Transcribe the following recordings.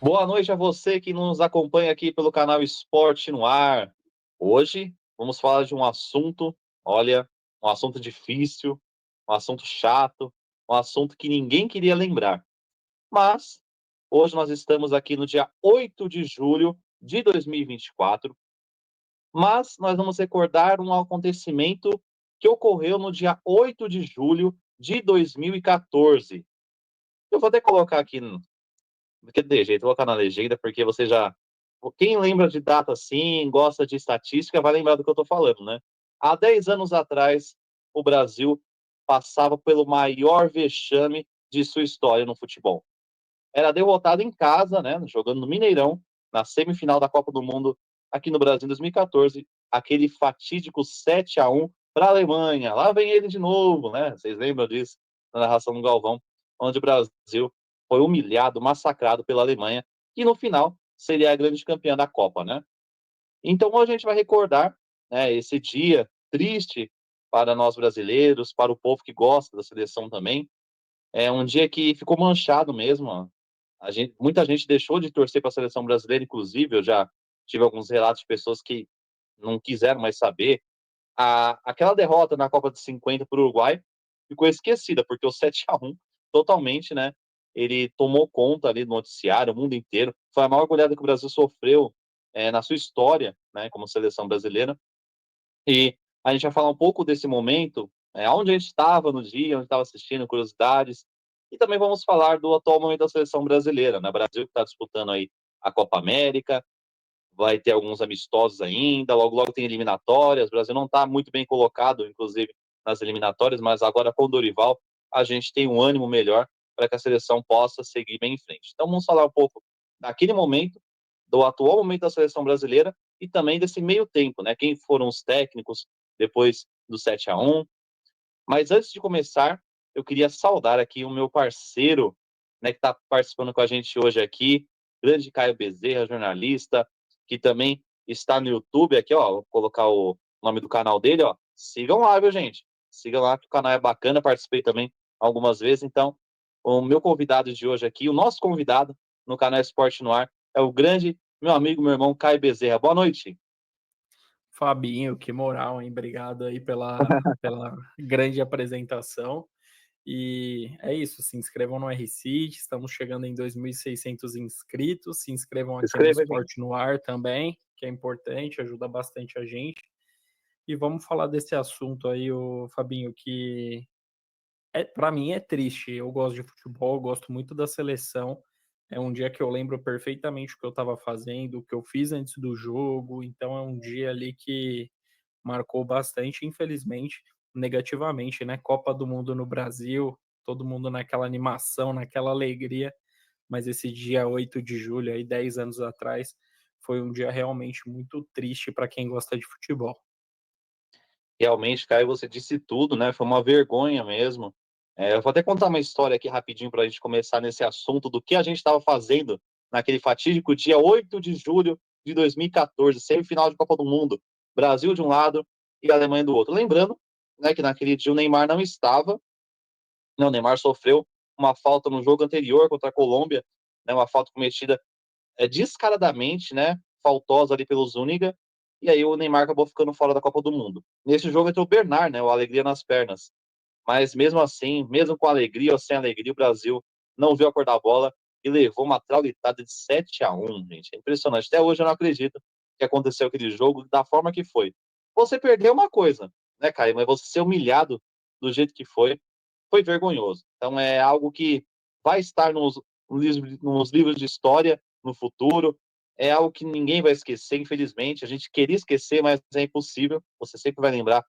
Boa noite a você que nos acompanha aqui pelo canal Esporte no Ar. Hoje vamos falar de um assunto, olha, um assunto difícil, um assunto chato, um assunto que ninguém queria lembrar. Mas hoje nós estamos aqui no dia 8 de julho de 2024, mas nós vamos recordar um acontecimento que ocorreu no dia 8 de julho de 2014. Eu vou até colocar aqui porque de jeito, vou colocar na legenda, porque você já. Quem lembra de data assim, gosta de estatística, vai lembrar do que eu estou falando, né? Há 10 anos atrás, o Brasil passava pelo maior vexame de sua história no futebol. Era derrotado em casa, né? Jogando no Mineirão, na semifinal da Copa do Mundo, aqui no Brasil em 2014, aquele fatídico 7-1 para a Alemanha. Lá vem ele de novo, né? Vocês lembram disso? Na narração do Galvão, onde o Brasil foi humilhado, massacrado pela Alemanha, e no final seria a grande campeã da Copa, né? Então hoje a gente vai recordar, né, esse dia triste para nós brasileiros, para o povo que gosta da seleção também. É um dia que ficou manchado mesmo. Ó. Muita gente deixou de torcer para a seleção brasileira, inclusive eu já tive alguns relatos de pessoas que não quiseram mais saber. Aquela derrota na Copa de 50 para o Uruguai ficou esquecida, porque o 7-1 totalmente, né? Ele tomou conta ali do noticiário, o mundo inteiro. Foi a maior goleada que o Brasil sofreu na sua história, né, como seleção brasileira. E a gente vai falar um pouco desse momento, onde a gente estava no dia, onde estava assistindo, curiosidades. E também vamos falar do atual momento da seleção brasileira, né? O Brasil que está disputando aí a Copa América, vai ter alguns amistosos ainda, logo logo tem eliminatórias. O Brasil não está muito bem colocado, inclusive, nas eliminatórias, mas agora com o Dorival a gente tem um ânimo melhor para que a seleção possa seguir bem em frente. Então vamos falar um pouco daquele momento, do atual momento da seleção brasileira e também desse meio tempo, né? Quem foram os técnicos depois do 7-1. Mas antes de começar, eu queria saudar aqui o meu parceiro, né, que está participando com a gente hoje aqui, grande Caio Bezerra, jornalista, que também está no YouTube aqui, ó, vou colocar o nome do canal dele, ó. Sigam lá, viu, gente? Sigam lá, que o canal é bacana, participei também algumas vezes. Então, o meu convidado de hoje aqui, o nosso convidado no canal Esporte no Ar, é o grande meu amigo, meu irmão Caio Bezerra. Boa noite. Fabinho, que moral, hein? Obrigado aí pela grande apresentação. E é isso, se inscrevam no RCid, estamos chegando em 2.600 inscritos, se inscrevam aqui no Escreva, gente. Esporte no Ar também, que é importante, ajuda bastante a gente. E vamos falar desse assunto aí, o Fabinho, que para mim é triste. Eu gosto de futebol, gosto muito da seleção. É um dia que eu lembro perfeitamente o que eu estava fazendo, o que eu fiz antes do jogo. Então é um dia ali que marcou bastante, infelizmente, negativamente, né? Copa do Mundo no Brasil, todo mundo naquela animação, naquela alegria. Mas esse dia 8 de julho, aí 10 anos atrás, foi um dia realmente muito triste para quem gosta de futebol. Realmente, Caio, você disse tudo, né? Foi uma vergonha mesmo. Eu vou até contar uma história aqui rapidinho para a gente começar nesse assunto do que a gente estava fazendo naquele fatídico dia 8 de julho de 2014, semifinal de Copa do Mundo. Brasil de um lado e Alemanha do outro. Lembrando, né, que naquele dia o Neymar não estava, né, o Neymar sofreu uma falta no jogo anterior contra a Colômbia, né, uma falta cometida descaradamente, né, faltosa ali pelo Zúñiga, e aí o Neymar acabou ficando fora da Copa do Mundo. Nesse jogo entrou o Bernard, né, o Alegria nas pernas. Mas mesmo assim, mesmo com alegria ou sem alegria, o Brasil não viu a cor da bola e levou uma traulitada de 7-1, gente. É impressionante. Até hoje eu não acredito que aconteceu aquele jogo da forma que foi. Você perdeu uma coisa, né, Caio? Mas você ser humilhado do jeito que foi vergonhoso. Então é algo que vai estar nos livros de história no futuro. É algo que ninguém vai esquecer, infelizmente. A gente queria esquecer, mas é impossível. Você sempre vai lembrar.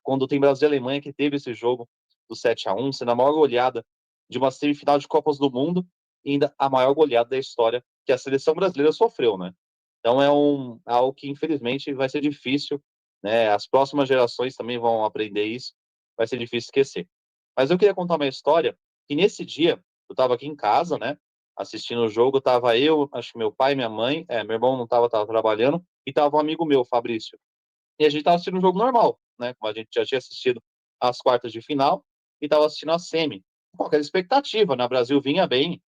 Quando tem Brasil e Alemanha que teve esse jogo do 7-1, sendo a maior goleada de uma semifinal de Copas do Mundo e ainda a maior goleada da história que a seleção brasileira sofreu, né? Então é algo que infelizmente vai ser difícil, né? As próximas gerações também vão aprender isso, vai ser difícil esquecer. Mas eu queria contar uma história que nesse dia eu estava aqui em casa, né? Assistindo o jogo, tava eu, acho que meu pai, minha mãe, meu irmão não tava trabalhando, e tava um amigo meu, Fabrício. E a gente tava assistindo um jogo normal, né? Como a gente já tinha assistido as quartas de final e tava assistindo a semi. Com aquela expectativa, né? O Brasil vinha bem,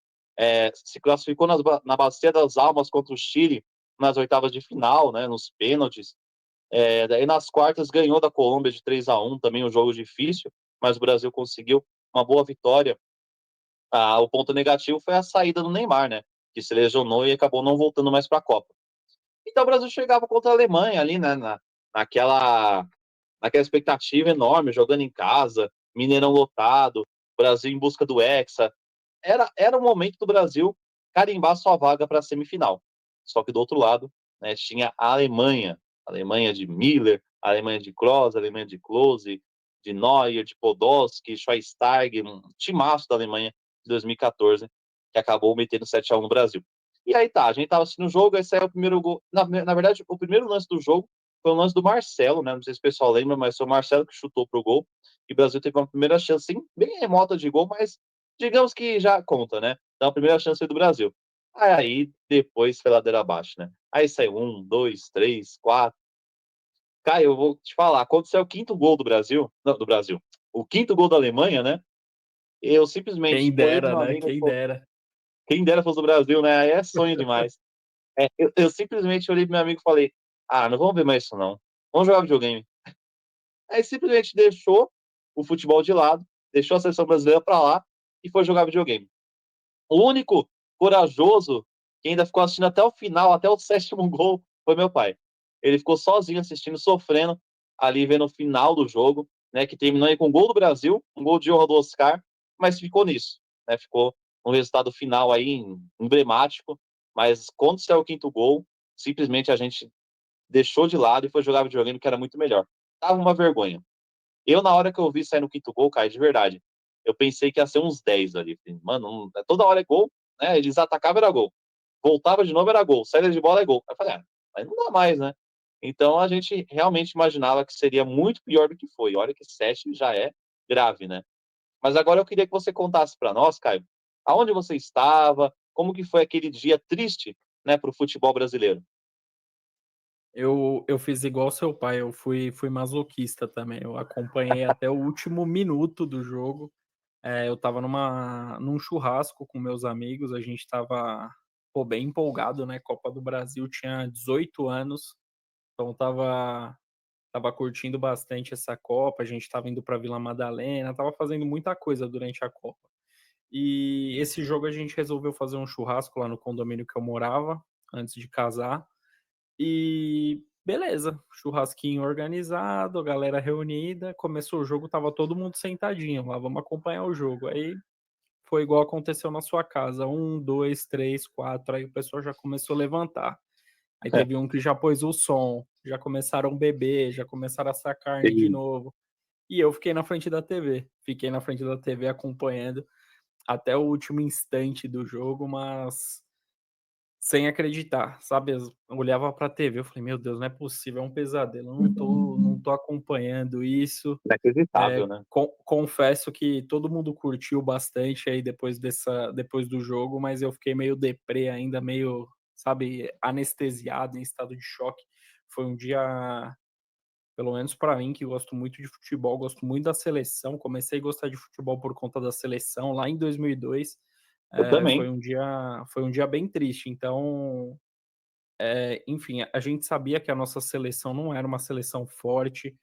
se classificou na Bacia das Almas contra o Chile nas oitavas de final, né, nos pênaltis. Daí nas quartas ganhou da Colômbia de 3-1, também um jogo difícil, mas o Brasil conseguiu uma boa vitória. O ponto negativo foi a saída do Neymar, né, que se lesionou e acabou não voltando mais para a Copa. Então o Brasil chegava contra a Alemanha ali, né, naquela, naquela expectativa enorme, jogando em casa, Mineirão lotado, Brasil em busca do Hexa. Era o momento do Brasil carimbar sua vaga para a semifinal. Só que do outro lado, né, tinha a Alemanha de Miller, a Alemanha de Kroos, a Alemanha de Klose, de Neuer, de Podolski, Schweinsteiger, um timaço da Alemanha de 2014, que acabou metendo 7-1 no Brasil. E aí tá, a gente tava assistindo o jogo, aí saiu o primeiro gol. Na verdade, o primeiro lance do jogo foi o lance do Marcelo, né? Não sei se o pessoal lembra, mas foi o Marcelo que chutou pro gol. E o Brasil teve uma primeira chance, sim, bem remota de gol, mas digamos que já conta, né? Então a primeira chance foi do Brasil. Aí depois foi ladeira abaixo, né? Aí saiu 1, 2, 3, 4. Caio, eu vou te falar, quando saiu o quinto gol do Brasil, não, do Brasil, o quinto gol da Alemanha, né? Eu Quem simplesmente olhei pro dera, meu né? amigo e Quem falei, dera. quem dera fosse do Brasil, né? Aí é sonho demais. Eu simplesmente olhei pro meu amigo e falei, não vamos ver mais isso não. Vamos jogar videogame. Aí simplesmente deixou o futebol de lado, deixou a seleção brasileira pra lá e foi jogar videogame. O único corajoso que ainda ficou assistindo até o final, até o sétimo gol, foi meu pai. Ele ficou sozinho assistindo, sofrendo, ali vendo o final do jogo, né? Que terminou aí com o gol do Brasil, um gol de honra do Oscar, mas ficou nisso, né? Ficou um resultado final aí emblemático, mas quando saiu o quinto gol, simplesmente a gente deixou de lado e foi jogar videogame, que era muito melhor. Tava uma vergonha. Eu, na hora que eu vi sair no quinto gol, cara, de verdade, eu pensei que ia ser uns 10 ali. Mano, toda hora é gol, né? Eles atacavam, era gol. Voltava de novo, era gol. Saída de bola é gol. Eu falei, mas não dá mais, né? Então a gente realmente imaginava que seria muito pior do que foi. Olha que 7 já é grave, né? Mas agora eu queria que você contasse para nós, Caio, aonde você estava, como que foi aquele dia triste, né, para o futebol brasileiro. Eu fiz igual seu pai, eu fui masoquista também. Eu acompanhei até o último minuto do jogo. Eu estava num churrasco com meus amigos, a gente estava, pô, bem empolgado, né? Copa do Brasil, tinha 18 anos, então tava curtindo bastante essa Copa. A gente estava indo para Vila Madalena, estava fazendo muita coisa durante a Copa. E esse jogo a gente resolveu fazer um churrasco lá no condomínio que eu morava antes de casar. E beleza, churrasquinho organizado, a galera reunida, começou o jogo, tava todo mundo sentadinho lá, vamos acompanhar o jogo. Aí foi igual aconteceu na sua casa, 1, 2, 3, 4, aí o pessoal já começou a levantar. Aí teve um que já pôs o som, já começaram a beber, já começaram a assar carne de novo. E eu fiquei na frente da TV acompanhando até o último instante do jogo, mas sem acreditar, sabe? Eu olhava pra TV, eu falei: "Meu Deus, não é possível, é um pesadelo, eu não tô acompanhando isso". Inacreditável, né? Confesso que todo mundo curtiu bastante aí depois do jogo, mas eu fiquei meio deprê ainda, meio, sabe, anestesiado, em estado de choque. Foi um dia, pelo menos pra mim, que gosto muito de futebol, gosto muito da seleção, comecei a gostar de futebol por conta da seleção lá em 2002. Eu também. Foi um dia bem triste. Então, enfim, a gente sabia que a nossa seleção não era uma seleção forte.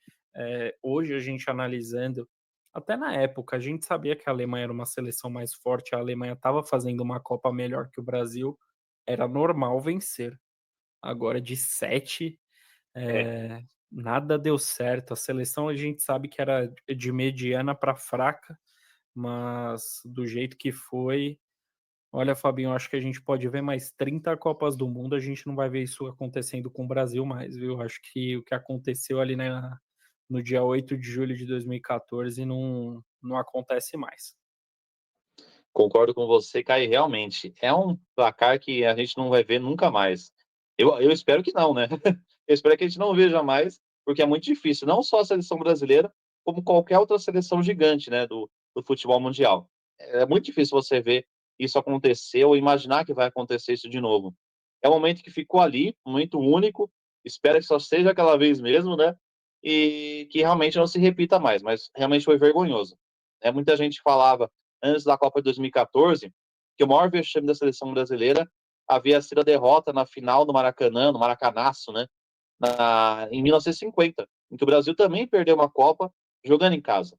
Hoje a gente analisando, até na época, a gente sabia que a Alemanha era uma seleção mais forte, a Alemanha estava fazendo uma Copa melhor que o Brasil, era normal vencer. Agora de 7, É, nada deu certo. A seleção a gente sabe que era de mediana para fraca, mas do jeito que foi, olha, Fabinho, eu acho que a gente pode ver mais 30 Copas do Mundo, a gente não vai ver isso acontecendo com o Brasil mais, viu? Acho que o que aconteceu ali no dia 8 de julho de 2014 não acontece mais. concordo com você, Caio, realmente. É um placar que a gente não vai ver nunca mais. Eu espero que não, né? Eu espero que a gente não veja mais, porque é muito difícil. Não só a seleção brasileira, como qualquer outra seleção gigante, né, do futebol mundial. É muito difícil você ver isso acontecer ou imaginar que vai acontecer isso de novo. É um momento que ficou ali, um momento único. Espero que só seja aquela vez mesmo, né? E que realmente não se repita mais. Mas realmente foi vergonhoso. Muita gente falava antes da Copa de 2014, que o maior vexame da seleção brasileira havia sido a derrota na final do Maracanã, no Maracanaço, né? Em 1950, em que o Brasil também perdeu uma Copa jogando em casa.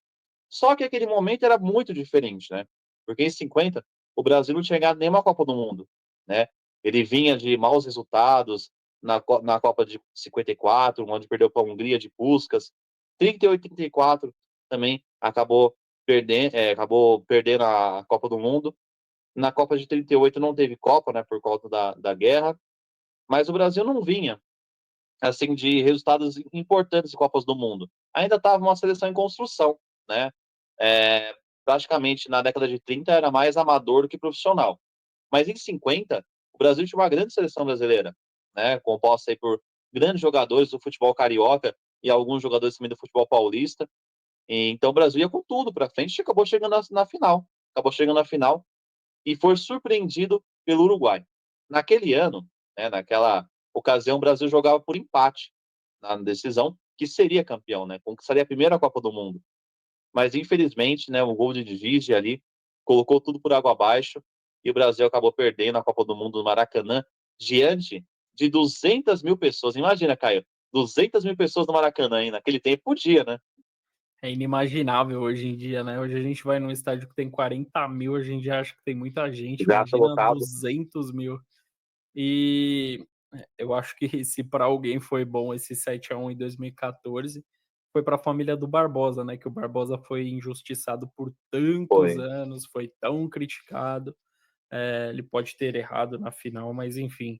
Só que aquele momento era muito diferente, né? Porque em 50, o Brasil não tinha ganhado nenhuma Copa do Mundo, né? Ele vinha de maus resultados na Copa de 54, onde perdeu para a Hungria de Puskás. 38 e 34 também acabou perdendo a Copa do Mundo. Na Copa de 38 não teve Copa, né, por conta da guerra, mas o Brasil não vinha assim de resultados importantes em Copas do Mundo. Ainda estava uma seleção em construção, né? Praticamente na década de 30 era mais amador do que profissional. Mas em 50, o Brasil tinha uma grande seleção brasileira, né? Composta aí por grandes jogadores do futebol carioca e alguns jogadores também do futebol paulista. E, então o Brasil ia com tudo para frente e acabou chegando na final. Acabou chegando na final e foi surpreendido pelo Uruguai. Naquele ano, né, naquela ocasião, o Brasil jogava por empate na decisão, que seria campeão, né? Conquistaria a primeira Copa do Mundo. Mas, infelizmente, né, o gol de Gigi ali colocou tudo por água abaixo e o Brasil acabou perdendo a Copa do Mundo no Maracanã diante de 200 mil pessoas. Imagina, Caio, 200 mil pessoas no Maracanã, hein? Naquele tempo podia, né? É inimaginável hoje em dia, né? Hoje a gente vai num estádio que tem 40 mil, a gente já acha que tem muita gente, Já tá imagina lotado. 200 mil. E eu acho que se para alguém foi bom esse 7-1 em 2014, foi para a família do Barbosa, né? Que o Barbosa foi injustiçado por tantos Foi. anos, foi tão criticado. Ele pode ter errado na final, mas enfim,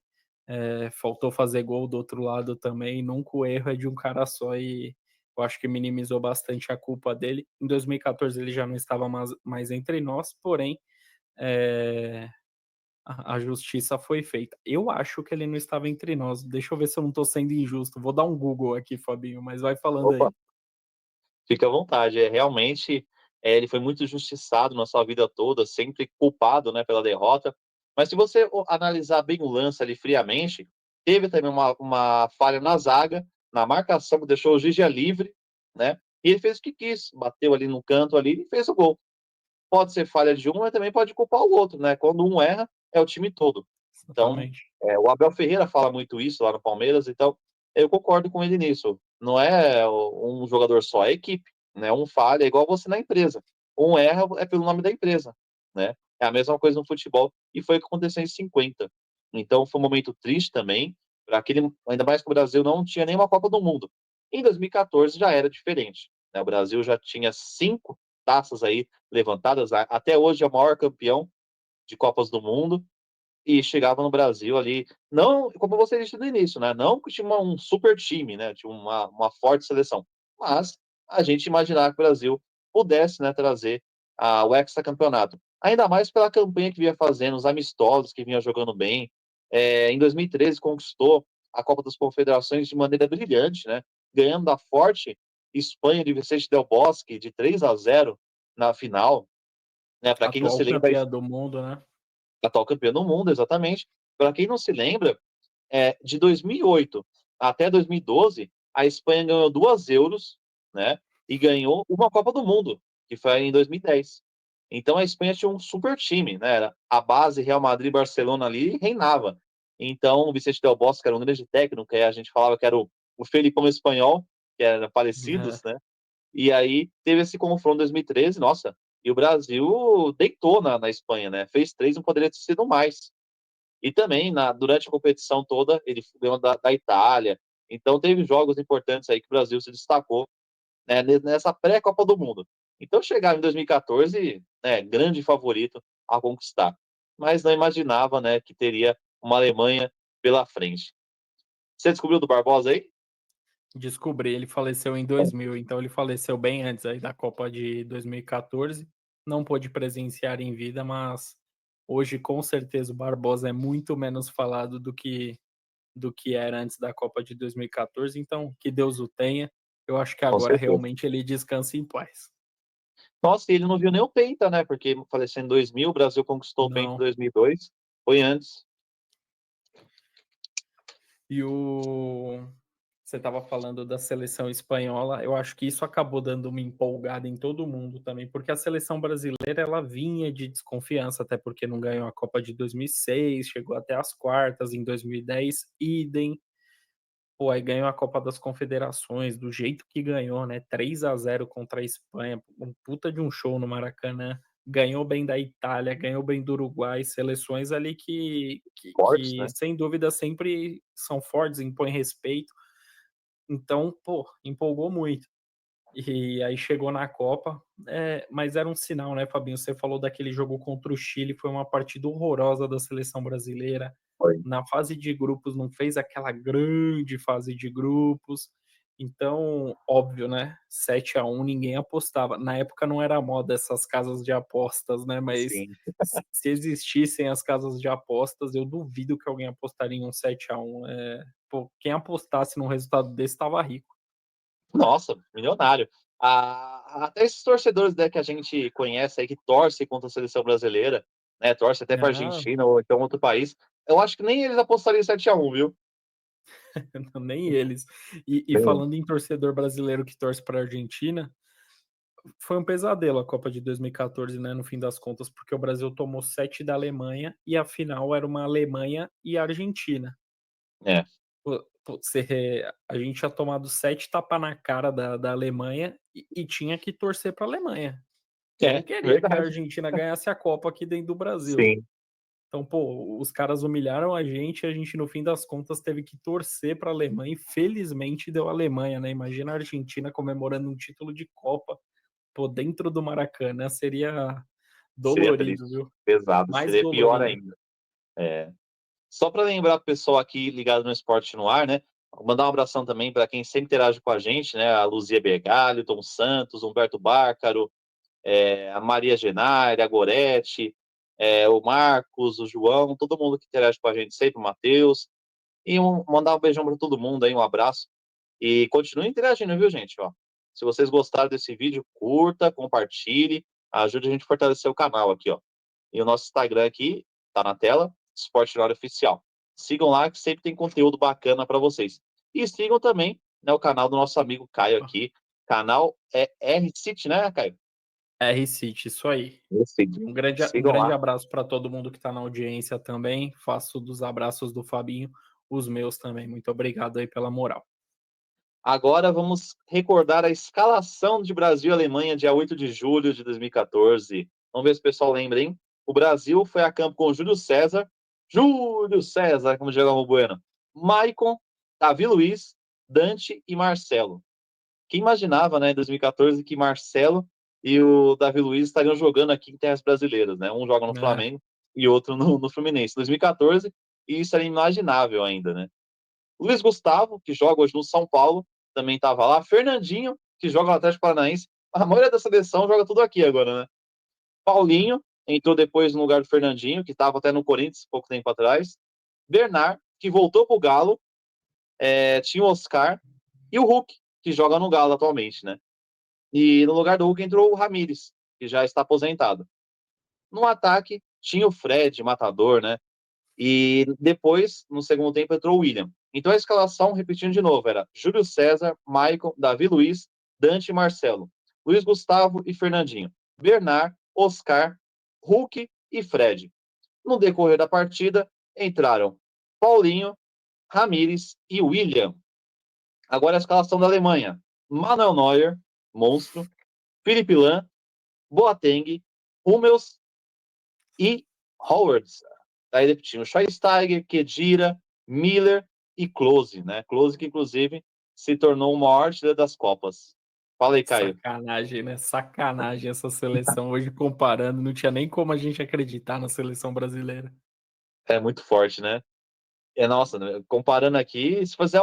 faltou fazer gol do outro lado também. Nunca o erro é de um cara só e eu acho que minimizou bastante a culpa dele. Em 2014 ele já não estava mais entre nós, porém eh, a justiça foi feita. Eu acho que ele não estava entre nós. Deixa eu ver se eu não estou sendo injusto. Vou dar um Google aqui, Fabinho, mas vai falando Opa, aí. fica à vontade. Realmente, ele foi muito injustiçado na sua vida toda, sempre culpado, né, pela derrota. Mas se você analisar bem o lance ali friamente, teve também uma falha na zaga, na marcação, que deixou o Gigi livre, né? E ele fez o que quis, bateu ali no canto ali e fez o gol. Pode ser falha de um, mas também pode culpar o outro, né? Quando um erra, é o time todo. Então, Exatamente. o Abel Ferreira fala muito isso lá no Palmeiras, então eu concordo com ele nisso. Não é um jogador só, é equipe, né? Um falha, é igual você na empresa. Um erra é pelo nome da empresa, né? É a mesma coisa no futebol e foi o que aconteceu em 50. Então foi um momento triste também, para aquele, ainda mais que o Brasil não tinha nenhuma Copa do Mundo. Em 2014 já era diferente, né? O Brasil já tinha 5 taças aí levantadas, até hoje é o maior campeão de Copas do Mundo e chegava no Brasil ali, não, como você disse no início, né? Não que tinha um super time, né? Tinha uma forte seleção, mas a gente imaginava que o Brasil pudesse, né, trazer o hexacampeonato. Ainda mais pela campanha que vinha fazendo, os amistosos que vinha jogando bem. Em 2013 conquistou a Copa das Confederações de maneira brilhante, né? Ganhando da forte Espanha de Vicente Del Bosque de 3-0 na final, né? Para quem não se Atual lembra, campeã do mundo, né? atual campeão do mundo, exatamente. Para quem não se lembra, de 2008 até 2012, a Espanha ganhou 2 euros, né? E ganhou uma Copa do Mundo, que foi em 2010. Então a Espanha tinha um super time, né? A base Real Madrid e Barcelona ali reinava. Então o Vicente Del Bosque era um grande técnico, que a gente falava que era o Felipão espanhol, que eram parecidos, né? E aí teve esse confronto em 2013, nossa, e o Brasil deitou na Espanha, né? Fez 3, não poderia ter sido mais. E também, durante a competição toda, ele ganhou da Itália. Então, teve jogos importantes aí que o Brasil se destacou, né, nessa pré-Copa do Mundo. Então, chegar em 2014, né, grande favorito a conquistar. Mas não imaginava, né, que teria uma Alemanha pela frente. Você descobriu do Barbosa aí? Descobri, ele faleceu em 2000, então ele faleceu bem antes aí da Copa de 2014. Não pôde presenciar em vida, mas hoje com certeza o Barbosa é muito menos falado do que era antes da Copa de 2014, então que Deus o tenha. Eu acho que Com agora certeza. realmente ele descansa em paz. Nossa, e ele não viu nem o Penta, né? Porque faleceu em 2000, o Brasil conquistou o Penta em Não. 2002. Foi antes. E o Você estava falando da seleção espanhola, eu acho que isso acabou dando uma empolgada em todo mundo também, porque a seleção brasileira ela vinha de desconfiança, até porque não ganhou a Copa de 2006, chegou até as quartas em 2010, idem. Pô, aí ganhou a Copa das Confederações do jeito que ganhou, né? 3-0 contra a Espanha, um puta de um show no Maracanã. Ganhou bem da Itália, ganhou bem do Uruguai, seleções ali Fortes, que né? sem dúvida sempre são fortes, impõem respeito. Então, pô, empolgou muito. E aí chegou na Copa, mas era um sinal, né, Fabinho? Você falou daquele jogo contra o Chile, foi uma partida horrorosa da seleção brasileira. Foi. Na fase de grupos não fez aquela grande fase de grupos. Então, óbvio, né? 7-1 ninguém apostava. Na época não era moda essas casas de apostas, né? Mas Sim. se existissem as casas de apostas, eu duvido que alguém apostaria em um 7-1. Pô, quem apostasse num resultado desse estava rico. Nossa, milionário. Até esses torcedores, né, que a gente conhece aí, que torcem contra a seleção brasileira, né, torce até para Não, Argentina ou então outro país, eu acho que nem eles apostariam 7-1, viu? nem eles. E Bem, falando em torcedor brasileiro que torce para a Argentina, foi um pesadelo a Copa de 2014, né, no fim das contas, porque o Brasil tomou 7 da Alemanha e a final era uma Alemanha e Argentina. é, Pô, a gente tinha tomado 7 tapa na cara da Alemanha e tinha que torcer para a Alemanha. Eu não queria que a verdade. Argentina ganhasse a Copa aqui dentro do Brasil. Sim, Então, pô, os caras humilharam a gente no fim das contas teve que torcer para a Alemanha e felizmente deu a Alemanha, né? Imagina a Argentina comemorando um título de Copa, pô, dentro do Maracanã, seria seria dolorido, triste, viu? pesado, Mais seria pior dolorido. ainda. É. Só para lembrar o pessoal aqui ligado no Esporte no Ar, né? Mandar um abração também para quem sempre interage com a gente, né? A Luzia Bergalho, Tom Santos, Humberto Bácaro, a Maria Genari, a Gorete, o Marcos, o João, todo mundo que interage com a gente sempre, o Matheus. E mandar um beijão para todo mundo aí, um abraço. E continue interagindo, viu, gente? Ó, se vocês gostaram desse vídeo, curta, compartilhe, ajude a gente a fortalecer o canal aqui, ó. E o nosso Instagram aqui tá na tela, Esporte na Hora Oficial. Sigam lá que sempre tem conteúdo bacana para vocês. E sigam também, né, o canal do nosso amigo Caio aqui. Canal é R-City, né, Caio? R-City, isso aí. R-City. E um Sigam grande lá. abraço para todo mundo que está na audiência também. Faço dos abraços do Fabinho os meus também. Muito obrigado aí pela moral. Agora vamos recordar a escalação de Brasil e Alemanha, dia 8 de julho de 2014. Vamos ver se o pessoal lembra, hein? O Brasil foi a campo com Júlio César, como diria o Bueno, Maicon, Davi Luiz, Dante e Marcelo. Quem imaginava, né, em 2014, que Marcelo e o Davi Luiz estariam jogando aqui em terras brasileiras, né? Um joga no É, Flamengo e outro no Fluminense. 2014, e isso era imaginável ainda, né? Luiz Gustavo, que joga hoje no São Paulo, também estava lá. Fernandinho, que joga no Atlético Paranaense. A maioria da seleção joga tudo aqui agora, né? Paulinho entrou depois no lugar do Fernandinho, que estava até no Corinthians pouco tempo atrás. Bernard, que voltou para o Galo. Tinha o Oscar e o Hulk, que joga no Galo atualmente, né? E no lugar do Hulk entrou o Ramires, que já está aposentado. No ataque, tinha o Fred, matador, né? E depois, no segundo tempo, entrou o William. Então a escalação, repetindo de novo, era Júlio César, Maicon, Davi Luiz, Dante e Marcelo, Luiz Gustavo e Fernandinho, Bernard, Oscar, Hulk e Fred. No decorrer da partida, entraram Paulinho, Ramires e William. Agora a escalação da Alemanha. Manuel Neuer, monstro, Philipp Lahm, Boateng, Hummels e Howard. Aí tinha o Schweinsteiger, Kedira, Miller e Klose, né? Klose que, inclusive, se tornou o maior artilheiro das Copas. Fala aí, Caio. sacanagem, né? Sacanagem essa seleção. Hoje, comparando, não tinha nem como a gente acreditar na seleção brasileira. É muito forte, né? Nossa, né? Comparando aqui, se fizer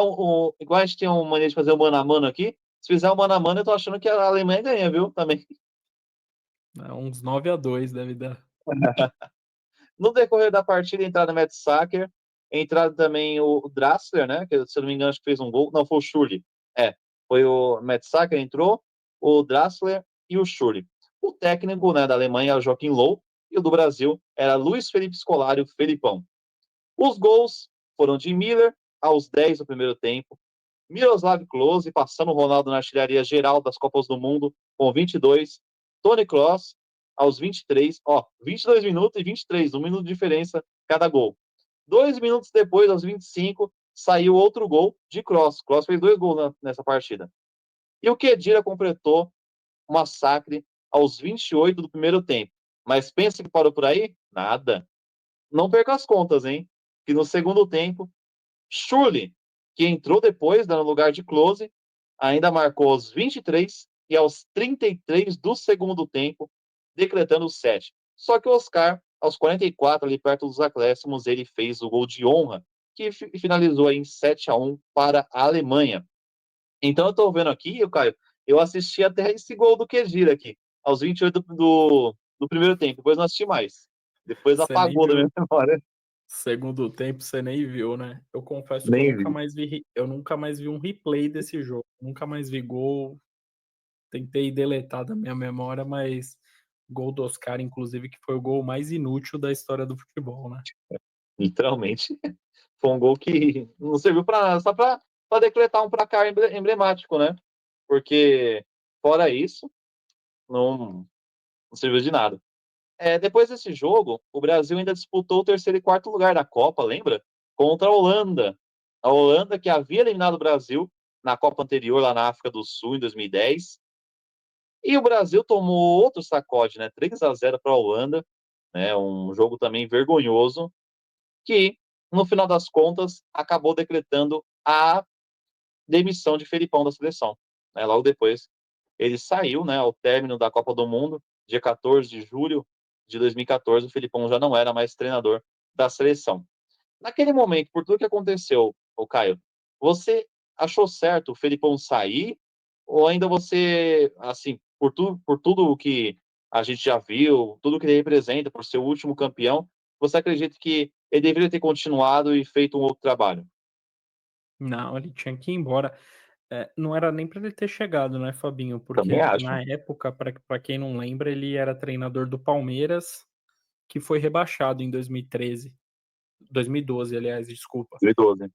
igual a gente tem uma mania de fazer o mano a mano aqui, se fizer o mano a mano, eu tô achando que a Alemanha ganha, viu? Também. Né? Uns 9-2 deve dar. No decorrer da partida, entrada Mertesacker, entrada também o Draxler, né? Que, se eu não me engano, acho que fez um gol. Não, foi o Schürrle. Foi o Mertesacker entrou, o Draxler e o Schürrle. O técnico, né, da Alemanha é o Joachim Löw e o do Brasil era Luiz Felipe Scolari, o Felipão. Os gols foram de Miller aos 10 do primeiro tempo, Miroslav Klose, passando o Ronaldo na artilharia geral das Copas do Mundo, com 22. Toni Kroos, aos 23, 22 minutos e 23, 1 minuto de diferença cada gol. 2 minutos depois, aos 25, saiu outro gol de Kroos. Kroos fez 2 gols nessa partida. E o Khedira completou um massacre aos 28 do primeiro tempo. Mas pensa que parou por aí? Nada. Não perca as contas, hein? Que no segundo tempo, Schürrle, que entrou depois, no lugar de Klose, ainda marcou aos 23 e aos 33 do segundo tempo, decretando o 7. Só que o Oscar, aos 44, ali perto dos acréscimos, ele fez o gol de honra, que finalizou em 7-1 para a Alemanha. Então eu tô vendo aqui, Caio, eu assisti até esse gol do Khedira aqui, aos 28 do primeiro tempo. Depois não assisti mais. Depois Você nem apagou da minha viu. memória. Segundo tempo, você nem viu, né? Eu confesso que Nem vi. eu nunca mais vi um replay desse jogo. Nunca mais vi gol. Tentei deletar da minha memória, mas gol do Oscar, inclusive, que foi o gol mais inútil da história do futebol, né? Literalmente. Foi um gol que não serviu para nada, só para decretar um placar emblemático, né? Porque, fora isso, não serviu de nada. Depois desse jogo, o Brasil ainda disputou o terceiro e quarto lugar da Copa, lembra? Contra a Holanda. A Holanda que havia eliminado o Brasil na Copa anterior, lá na África do Sul, em 2010. E o Brasil tomou outro sacode, né? 3-0 para a Holanda, né? Um jogo também vergonhoso, que, no final das contas, acabou decretando a demissão de Felipão da seleção. Né? Logo depois, ele saiu, né, ao término da Copa do Mundo, dia 14 de julho de 2014, o Felipão já não era mais treinador da seleção. Naquele momento, por tudo que aconteceu, o Caio, você achou certo o Felipão sair? Ou ainda você, assim, por tudo o que a gente já viu, tudo que ele representa, por ser o último campeão, você acredita que ele deveria ter continuado e feito um outro trabalho? Não, ele tinha que ir embora. Não era nem para ele ter chegado, né, Fabinho? Também Porque acho. na época, para quem não lembra, ele era treinador do Palmeiras, que foi rebaixado em 2013. 2012, aliás, desculpa. 2012.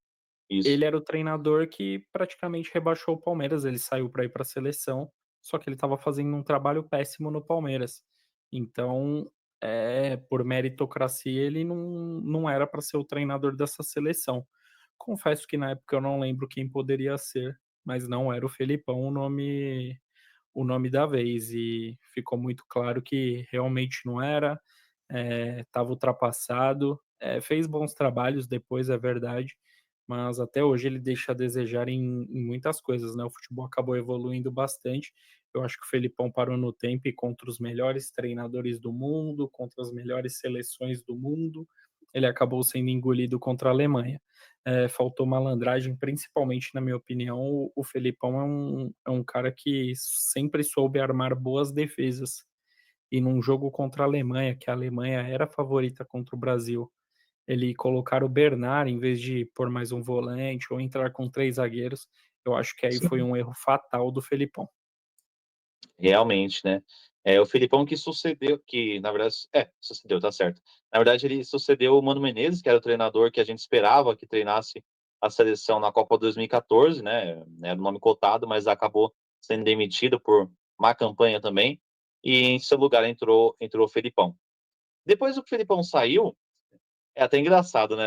Isso. Ele era o treinador que praticamente rebaixou o Palmeiras, ele saiu para ir para a seleção, só que ele estava fazendo um trabalho péssimo no Palmeiras. Então, por meritocracia, ele não era para ser o treinador dessa seleção. Confesso que na época eu não lembro quem poderia ser, mas não era o Felipão o nome da vez, e ficou muito claro que realmente não era, estava ultrapassado, fez bons trabalhos depois, é verdade, mas até hoje ele deixa a desejar em muitas coisas, né, o futebol acabou evoluindo bastante, eu acho que o Felipão parou no tempo e contra os melhores treinadores do mundo, contra as melhores seleções do mundo, ele acabou sendo engolido contra a Alemanha. Faltou malandragem, principalmente na minha opinião, o Felipão é um cara que sempre soube armar boas defesas. E num jogo contra a Alemanha, que a Alemanha era a favorita contra o Brasil, ele colocar o Bernard em vez de pôr mais um volante ou entrar com 3 zagueiros, eu acho que aí foi Sim. um erro fatal do Felipão. Realmente, né? O Felipão que sucedeu, que na verdade, sucedeu, tá certo. Na verdade, ele sucedeu o Mano Menezes, que era o treinador que a gente esperava que treinasse a seleção na Copa 2014, né? Era o nome cotado, mas acabou sendo demitido por má campanha também. E em seu lugar entrou o Felipão. Depois que o Felipão saiu, é até engraçado, né?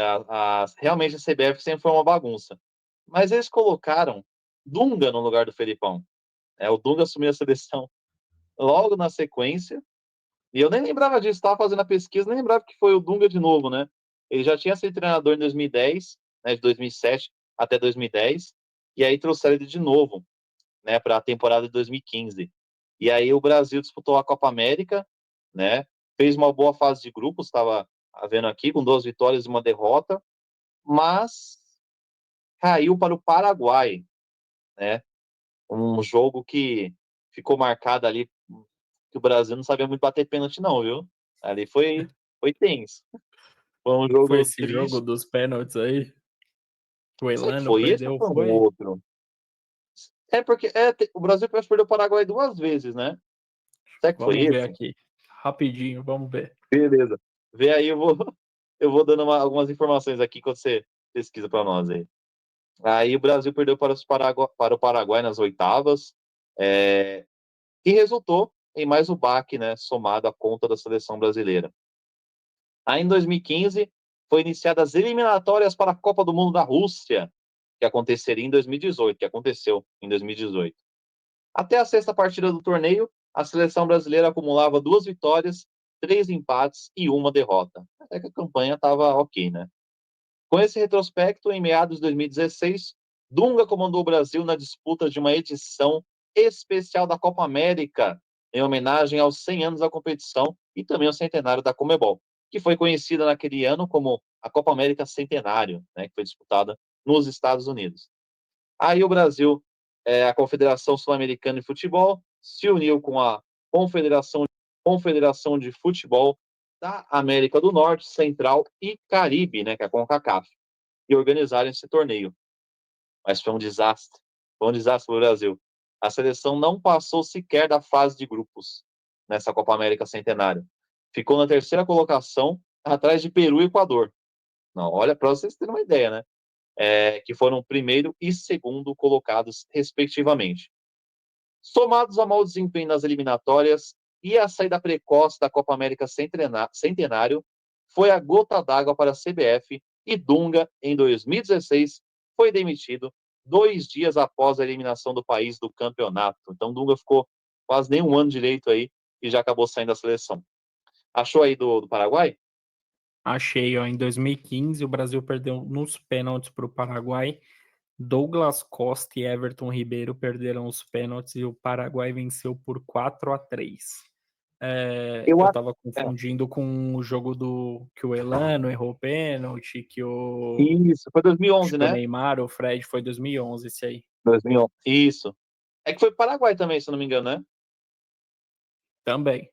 Realmente a CBF sempre foi uma bagunça. Mas eles colocaram Dunga no lugar do Felipão. O Dunga assumiu a seleção logo na sequência. E eu nem lembrava disso, estava fazendo a pesquisa, nem lembrava que foi o Dunga de novo, né? Ele já tinha sido treinador em 2010, né, de 2007 até 2010, e aí trouxeram ele de novo, né, para a temporada de 2015. E aí o Brasil disputou a Copa América, né? Fez uma boa fase de grupos, estava vendo aqui, com 2 vitórias e uma derrota, mas caiu para o Paraguai, né? Um jogo que ficou marcado ali, que o Brasil não sabia muito bater pênalti, não, viu? Ali foi tenso. Foi um Foi jogo esse jogo triste. dos pênaltis aí, que o Será que Elano foi esse ou perdeu, foi um foi? outro? Porque o Brasil parece que perdeu o Paraguai 2 vezes, né? Será que foi Vamos ver esse? aqui, rapidinho, vamos ver. Beleza. Vê aí, eu vou dando algumas informações aqui quando você pesquisa para nós aí. Aí o Brasil perdeu para o Paraguai nas oitavas, e resultou em mais um baque, né, somado à conta da seleção brasileira. Aí em 2015 foi iniciadas as eliminatórias para a Copa do Mundo da Rússia, que aconteceria em 2018, que aconteceu em 2018. Até a sexta partida do torneio, a seleção brasileira acumulava 2 vitórias, 3 empates e uma derrota. Até que a campanha estava ok, né? Com esse retrospecto, em meados de 2016, Dunga comandou o Brasil na disputa de uma edição especial da Copa América, em homenagem aos 100 anos da competição e também ao centenário da Comebol, que foi conhecida naquele ano como a Copa América Centenário, né, que foi disputada nos Estados Unidos. Aí o Brasil, a Confederação Sul-Americana de Futebol, se uniu com a Confederação de Futebol da América do Norte, Central e Caribe, né, que é a CONCACAF, e organizaram esse torneio. Mas foi um desastre. Foi um desastre para o Brasil. A seleção não passou sequer da fase de grupos nessa Copa América Centenário. Ficou na terceira colocação, atrás de Peru e Equador. Não, olha, para vocês terem uma ideia, né? Que foram primeiro e segundo colocados, respectivamente. Somados ao mau desempenho nas eliminatórias e a saída precoce da Copa América Centenário, foi a gota d'água para a CBF e Dunga, em 2016, foi demitido 2 dias após a eliminação do país do campeonato. Então, Dunga ficou quase nem um ano direito aí e já acabou saindo da seleção. Achou aí do Paraguai? Achei, ó, em 2015 o Brasil perdeu nos pênaltis para o Paraguai. Douglas Costa e Everton Ribeiro perderam os pênaltis e o Paraguai venceu por 4-3. Eu Eu acho. estava confundindo com o jogo do que o Elano errou o pênalti, Isso, foi acho 2011, que o né? Neymar, o Fred, foi 2011 esse aí. 2011. Isso. É que foi Paraguai também, se eu não me engano, né? Também.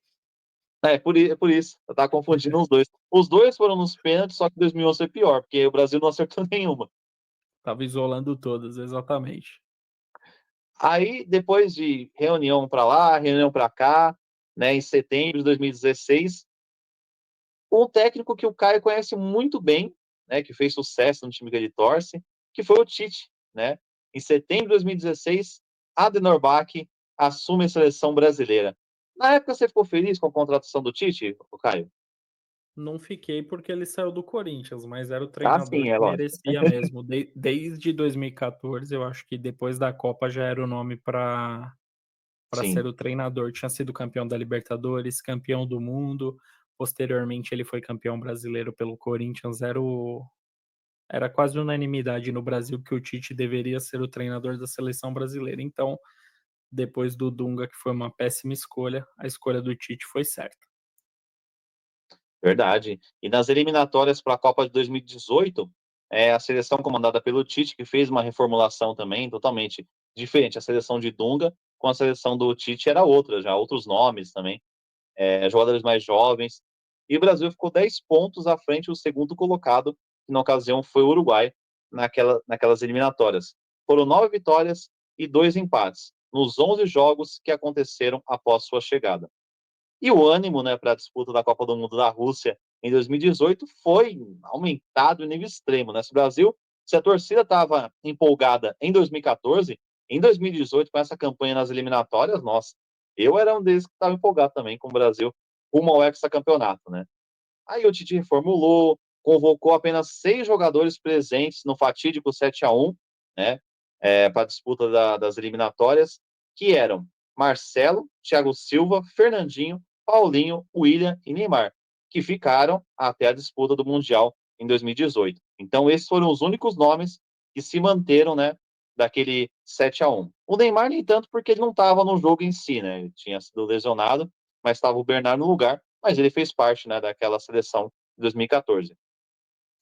É por isso. Eu tava confundindo os dois. Os dois foram nos pênaltis, só que 2011 foi pior, porque o Brasil não acertou nenhuma. Tava isolando todas, exatamente. Aí, depois de reunião para lá, reunião para cá, né, em setembro de 2016, um técnico que o Caio conhece muito bem, né, que fez sucesso no time que ele torce, que foi o Tite, né? Em setembro de 2016, Adenor Bach assume a seleção brasileira. Na época, você ficou feliz com a contratação do Tite, o Caio? Não fiquei porque ele saiu do Corinthians, mas era o Ah, treinador sim, que é lógico. merecia mesmo. Desde 2014, eu acho que depois da Copa já era o nome para ser Sim. o treinador. Tinha sido campeão da Libertadores, campeão do mundo. Posteriormente, ele foi campeão brasileiro pelo Corinthians. Era quase unanimidade no Brasil que o Tite deveria ser o treinador da seleção brasileira. Então, depois do Dunga, que foi uma péssima escolha, a escolha do Tite foi certa. Verdade. E nas eliminatórias para a Copa de 2018, a seleção comandada pelo Tite, que fez uma reformulação também totalmente diferente. A seleção de Dunga com a seleção do Tite era outra, já outros nomes também, jogadores mais jovens. E o Brasil ficou 10 pontos à frente do segundo colocado, que na ocasião foi o Uruguai, naquelas eliminatórias. Foram 9 vitórias e 2 empates, nos 11 jogos que aconteceram após sua chegada. E o ânimo, né, para a disputa da Copa do Mundo da Rússia em 2018 foi aumentado em nível extremo, né? Se a torcida estava empolgada em 2014, em 2018, com essa campanha nas eliminatórias, nossa, eu era um deles que estava empolgado também com o Brasil rumo ao hexacampeonato, né? Aí o Tite reformulou, convocou apenas 6 jogadores presentes no fatídico 7-1, né, para a disputa das eliminatórias, que eram Marcelo, Thiago Silva, Fernandinho, Paulinho, William e Neymar, que ficaram até a disputa do Mundial em 2018. Então, esses foram os únicos nomes que se manteram, né, daquele 7-1. O Neymar, nem tanto, porque ele não estava no jogo em si, né? Ele tinha sido lesionado, mas estava o Bernard no lugar, mas ele fez parte, né, daquela seleção de 2014.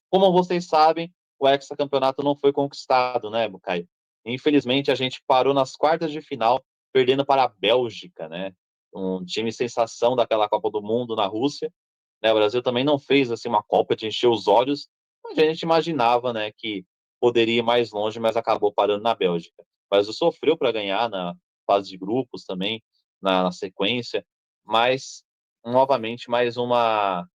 Como vocês sabem, o hexacampeonato não foi conquistado, né, Bucaio? Infelizmente, a gente parou nas quartas de final, perdendo para a Bélgica, né? Um time sensação daquela Copa do Mundo na Rússia. Né? O Brasil também não fez assim uma Copa de encher os olhos, mas a gente imaginava, né, que poderia ir mais longe, mas acabou parando na Bélgica. O Brasil sofreu para ganhar na fase de grupos também, na sequência, mas novamente mais uma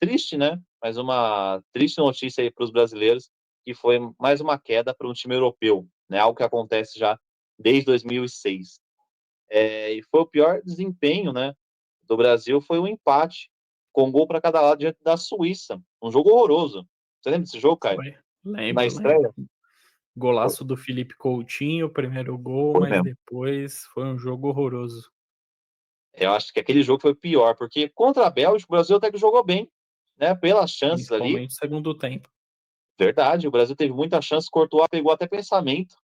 triste, né? Mais uma triste notícia aí para os brasileiros que foi mais uma queda para um time europeu, né? Algo que acontece já desde 2006. E foi o pior desempenho, né, do Brasil, foi um empate, com um gol para cada lado diante da Suíça. Um jogo horroroso. Você lembra desse jogo, Caio? Foi. Na Lembro, lembro. estreia? Foi, Golaço do Felipe Coutinho, primeiro gol, foi mas mesmo. depois foi um jogo horroroso. Eu acho que aquele jogo foi o pior, porque contra a Bélgica, o Brasil até que jogou bem, né? Pelas chances ali. Principalmente no segundo tempo. Verdade, o Brasil teve muita chance, Courtois pegou até pensamento,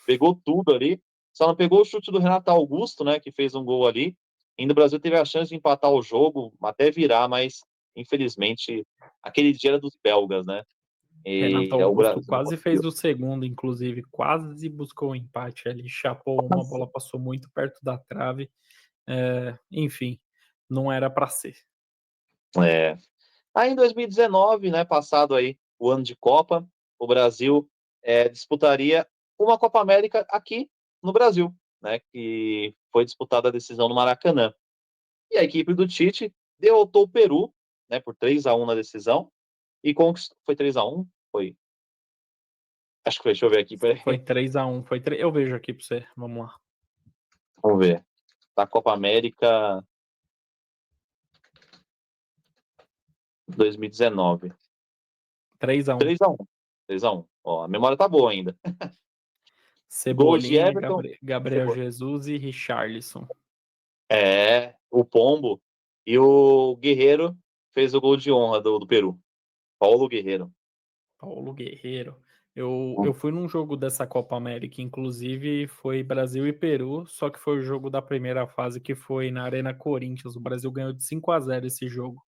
pegou tudo ali. Só não pegou o chute do Renato Augusto, né? Que fez um gol ali. Ainda o Brasil teve a chance de empatar o jogo, até virar, mas infelizmente aquele dia era dos belgas, né? Renato E o Augusto Brasil não quase fez conseguiu. o segundo, inclusive, quase buscou o empate ali, chapou uma, a bola passou muito perto da trave. Enfim, não era para ser. É. Aí em 2019, né, passado aí o ano de Copa, o Brasil disputaria uma Copa América aqui no Brasil, né, que foi disputada a decisão no Maracanã. E a equipe do Tite derrotou o Peru, né, por 3-1 na decisão e conquistou. Foi 3-1? Foi. Acho que foi, deixa eu ver aqui, Foi peraí. 3-1, eu vejo aqui para você, vamos lá. Vamos ver. Da Copa América 2019. 3-1. 3-1. 3-1. Ó, a memória tá boa ainda. Gols de Cebolinha, Everton. Gabriel Jesus e Richarlison. O Pombo. E o Guerreiro fez o gol de honra do Peru. Paulo Guerreiro. Paulo Guerreiro. Eu fui num jogo dessa Copa América, inclusive foi Brasil e Peru, só que foi o jogo da primeira fase que foi na Arena Corinthians. O Brasil ganhou de 5-0 esse jogo.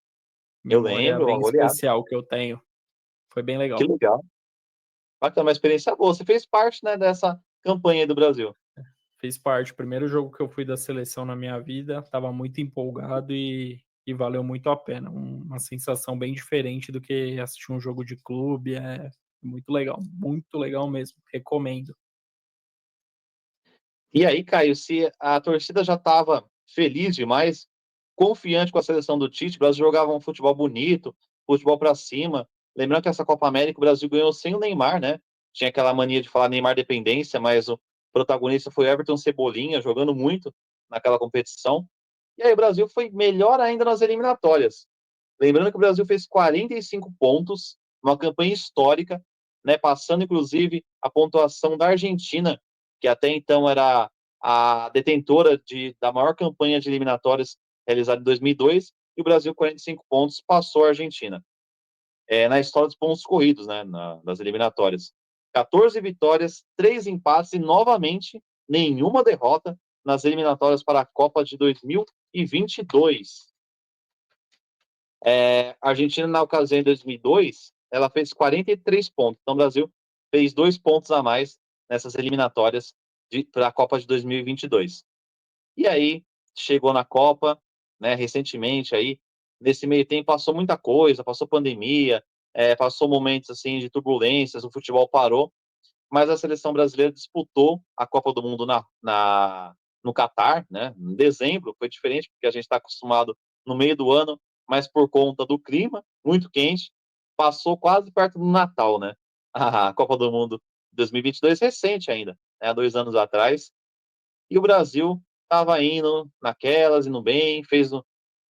Eu Memória lembro, uma bem goleada. especial que eu tenho. Foi bem Que legal. legal. Bacana, uma experiência boa. Você fez parte, né, dessa campanha aí do Brasil. Fiz parte. Primeiro jogo que eu fui da seleção na minha vida, estava muito empolgado e valeu muito a pena. Uma sensação bem diferente do que assistir um jogo de clube. É muito legal mesmo. Recomendo. E aí, Caio, se a torcida já estava feliz demais, confiante com a seleção do Tite, o Brasil jogava um futebol bonito, futebol para cima. Lembrando que essa Copa América o Brasil ganhou sem o Neymar, né? Tinha aquela mania de falar Neymar dependência, mas o protagonista foi Everton Cebolinha, jogando muito naquela competição. E aí o Brasil foi melhor ainda nas eliminatórias. Lembrando que o Brasil fez 45 pontos, uma campanha histórica, né, passando inclusive a pontuação da Argentina, que até então era a detentora da maior campanha de eliminatórias realizada em 2002, e o Brasil, 45 pontos, passou a Argentina. Na história dos pontos corridos, né, das eliminatórias. 14 vitórias, 3 empates e, novamente, nenhuma derrota nas eliminatórias para a Copa de 2022. A Argentina, na ocasião, em 2002, ela fez 43 pontos. Então, o Brasil fez 2 pontos a mais nessas eliminatórias para a Copa de 2022. E aí, chegou na Copa, né, recentemente, aí, nesse meio tempo, passou muita coisa, passou pandemia, passou momentos assim de turbulências, o futebol parou, mas a seleção brasileira disputou a Copa do Mundo no Catar, né? Em dezembro, foi diferente, porque a gente está acostumado no meio do ano, mas por conta do clima muito quente, passou quase perto do Natal, né? A Copa do Mundo 2022, recente ainda, né? 2 anos atrás, e o Brasil estava indo naquelas, indo bem, fez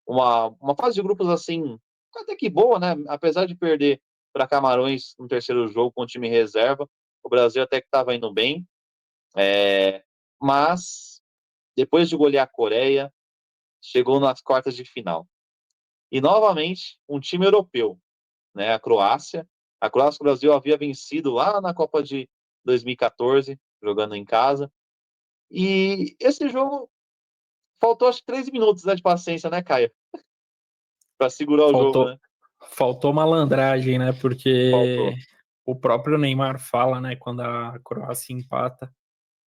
uma fase de grupos assim, até que boa, né? Apesar de perder para Camarões no terceiro jogo com o time reserva, o Brasil até que estava indo bem, mas depois de golear a Coreia, chegou nas quartas de final. E novamente, um time europeu, né? A Croácia. A Croácia que o Brasil havia vencido lá na Copa de 2014, jogando em casa. E esse jogo faltou acho que 13 minutos, né, de paciência, né, Caio? Para segurar o jogo, Faltou, né? faltou malandragem, né? Porque Faltou. o próprio Neymar fala, né? Quando a Croácia empata,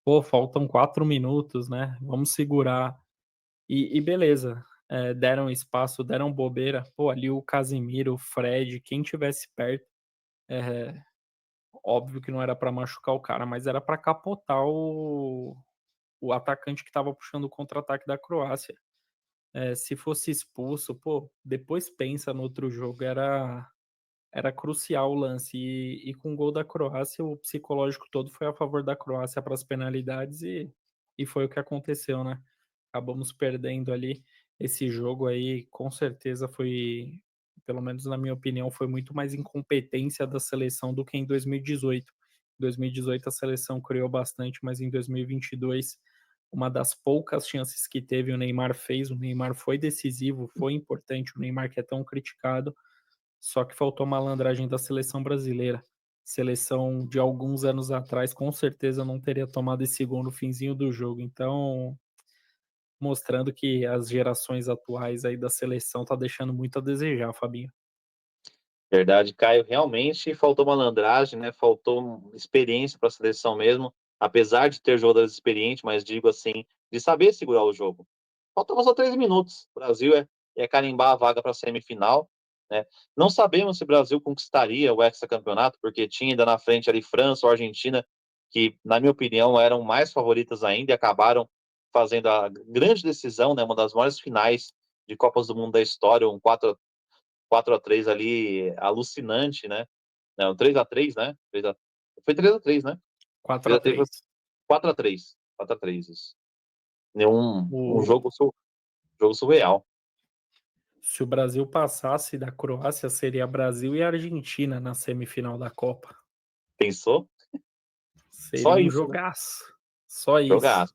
pô, faltam 4 minutos, né? Vamos segurar. E beleza, deram espaço, deram bobeira. Pô, ali o Casimiro, o Fred, quem tivesse perto, é, óbvio que não era para machucar o cara, mas era para capotar o atacante que estava puxando o contra-ataque da Croácia. Se fosse expulso, pô, depois pensa no outro jogo, era crucial o lance. E com o gol da Croácia, o psicológico todo foi a favor da Croácia para as penalidades e foi o que aconteceu, né? Acabamos perdendo ali. Esse jogo aí, com certeza foi, pelo menos na minha opinião, foi muito mais incompetência da seleção do que em 2018. Em 2018 a seleção criou bastante, mas em 2022 uma das poucas chances que teve o Neymar fez, o Neymar foi decisivo, foi importante, o Neymar que é tão criticado, só que faltou malandragem da seleção brasileira. Seleção de alguns anos atrás, com certeza não teria tomado esse gol no finzinho do jogo. Então, mostrando que as gerações atuais aí da seleção tá deixando muito a desejar, Fabinho. Verdade, Caio. Realmente faltou malandragem, né? Faltou experiência para a seleção mesmo, apesar de ter jogadores experientes, mas digo assim, de saber segurar o jogo. Faltavam só 3 minutos. O Brasil ia carimbar a vaga para a semifinal, né? Não sabemos se o Brasil conquistaria o hexacampeonato, porque tinha ainda na frente ali França ou Argentina, que, na minha opinião, eram mais favoritas ainda e acabaram fazendo a grande decisão, né? Uma das maiores finais de Copas do Mundo da história, um 4-3 ali alucinante, né? Não, 3-3, né? Foi 3-3, né? 4 a 3-3 foi 3. 4-3. 4-3, isso. Um O, jogo surreal. Se o Brasil passasse da Croácia, seria Brasil e Argentina na semifinal da Copa. Pensou? Seria Só um isso, né? jogaço. Só isso. Jogaço.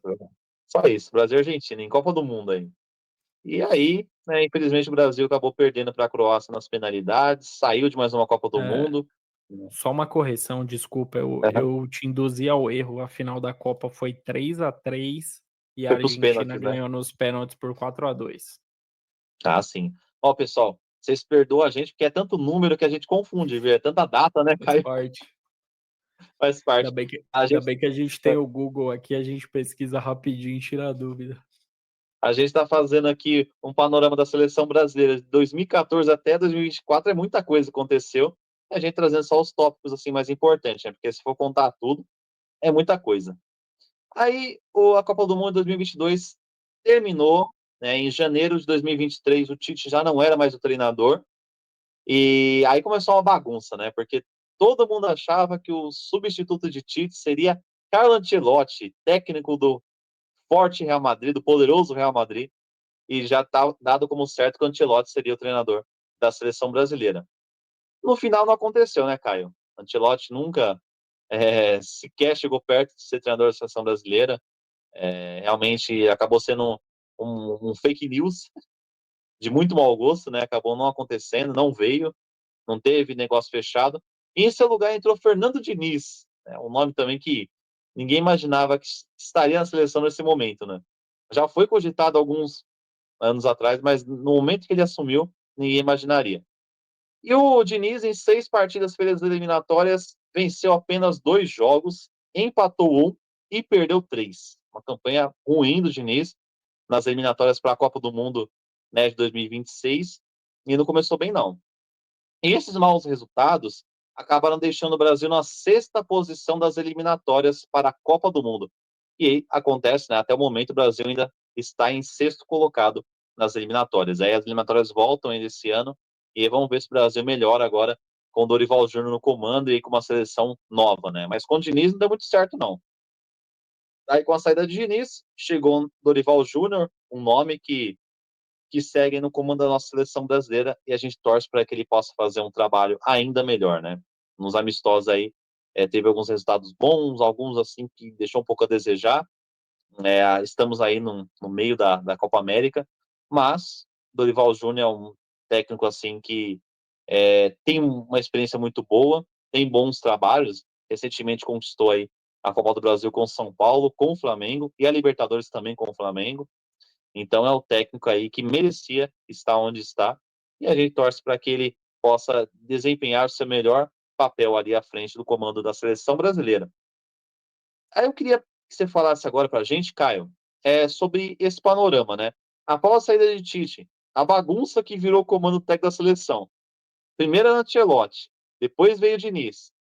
Só isso. Brasil e Argentina, em Copa do Mundo aí. E aí, né, infelizmente, o Brasil acabou perdendo para a Croácia nas penalidades, saiu de mais uma Copa do É, Mundo. só uma correção, desculpa, Uhum. eu te induzi ao erro. A final da Copa foi 3 a 3 e a Foi para os Argentina pênaltis, né? ganhou nos pênaltis por 4 a 2. Ah, sim. Ó, pessoal, vocês perdoam a gente porque é tanto número que a gente confunde, viu? É tanta data, né, Faz Caio? parte. Faz Ainda parte. bem que, A ainda gente bem que a gente tem o Google aqui, a gente pesquisa rapidinho e tira a dúvida. a gente está fazendo aqui um panorama da seleção brasileira de 2014 até 2024, é muita coisa que aconteceu. A gente trazendo só os tópicos assim mais importantes, né? Porque se for contar tudo, é muita coisa. Aí a Copa do Mundo de 2022 terminou, né? Em janeiro de 2023, o Tite já não era mais o treinador. E aí começou uma bagunça, né? Porque todo mundo achava que o substituto de Tite seria Carlo Ancelotti, técnico do forte Real Madrid, do poderoso Real Madrid, e já está dado como certo que o Ancelotti seria o treinador da seleção brasileira. No final não aconteceu, né, Caio? Ancelotti nunca sequer chegou perto de ser treinador da seleção brasileira. Realmente acabou sendo um fake news de muito mau gosto, né? Acabou não acontecendo, não veio, não teve negócio fechado. E em seu lugar entrou Fernando Diniz, né? Um nome também que ninguém imaginava que estaria na seleção nesse momento, né? Já foi cogitado alguns anos atrás, mas no momento que ele assumiu, ninguém imaginaria. E o Diniz, em 6 partidas pelas eliminatórias, venceu apenas 2 jogos, empatou um e perdeu 3. Uma campanha ruim do Diniz nas eliminatórias para a Copa do Mundo, né, de 2026, e não começou bem, não. E esses maus resultados acabaram deixando o Brasil na 6ª posição das eliminatórias para a Copa do Mundo. E aí acontece, né, até o momento o Brasil ainda está em 6º colocado nas eliminatórias. Aí as eliminatórias voltam ainda esse ano e aí vamos ver se o Brasil melhora agora com o Dorival Júnior no comando e com uma seleção nova, né? Mas com o Diniz não deu muito certo, não. Aí com a saída de Diniz, chegou o Dorival Júnior, um nome que segue no comando da nossa seleção brasileira e a gente torce para que ele possa fazer um trabalho ainda melhor, né? Nos amistosos aí, teve alguns resultados bons, alguns assim que deixou um pouco a desejar. Estamos aí no meio da Copa América, mas Dorival Júnior é um técnico assim que tem uma experiência muito boa, tem bons trabalhos. Recentemente conquistou aí a Copa do Brasil com o São Paulo, com o Flamengo e a Libertadores também com o Flamengo. Então é o técnico aí que merecia estar onde está e a gente torce para que ele possa desempenhar o seu melhor papel ali à frente do comando da seleção brasileira. Aí eu queria que você falasse agora para a gente, Caio, sobre esse panorama, né? Após a saída de Tite, a bagunça que virou o comando técnico da seleção. Primeiro era Ancelotti, depois veio o Diniz.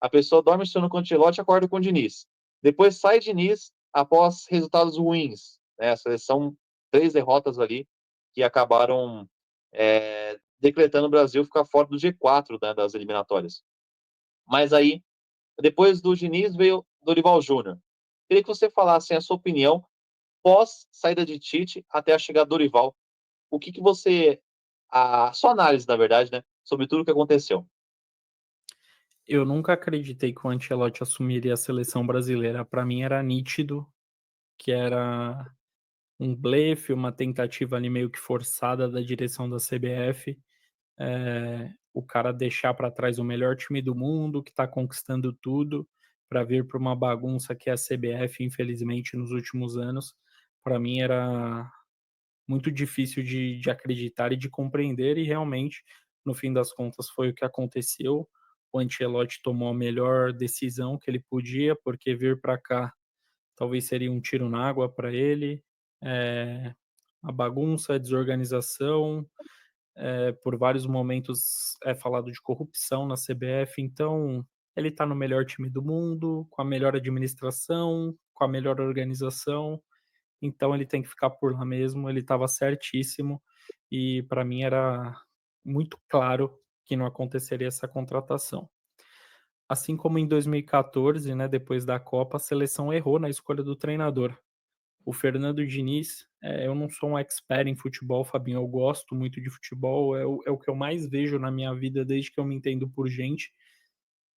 A pessoa dorme sonhando com o Ancelotti e acorda com o Diniz. Depois sai Diniz após resultados ruins, né? A seleção, 3 derrotas ali que acabaram decretando o Brasil ficar fora do G4, né, das eliminatórias. Mas aí, depois do Diniz, veio Dorival Júnior. Queria que você falasse a sua opinião pós saída de Tite até a chegada do Dorival. O que você, a sua análise, na verdade, né, sobre tudo o que aconteceu. Eu nunca acreditei que o Ancelotti assumiria a seleção brasileira. Para mim era nítido que era um blefe, uma tentativa ali meio que forçada da direção da CBF. O cara deixar para trás o melhor time do mundo, que está conquistando tudo, para vir para uma bagunça que é a CBF, infelizmente, nos últimos anos. Para mim era muito difícil de acreditar e de compreender, e realmente, no fim das contas, foi o que aconteceu. O Ancelotti tomou a melhor decisão que ele podia, porque vir para cá talvez seria um tiro na água para ele. Eh, a bagunça, a desorganização, por vários momentos é falado de corrupção na CBF, então ele está no melhor time do mundo, com a melhor administração, com a melhor organização, então ele tem que ficar por lá mesmo, ele estava certíssimo e para mim era muito claro que não aconteceria essa contratação. Assim como em 2014, né, depois da Copa, a seleção errou na escolha do treinador. O Fernando Diniz, eu não sou um expert em futebol, Fabinho, eu gosto muito de futebol, é o que eu mais vejo na minha vida desde que eu me entendo por gente.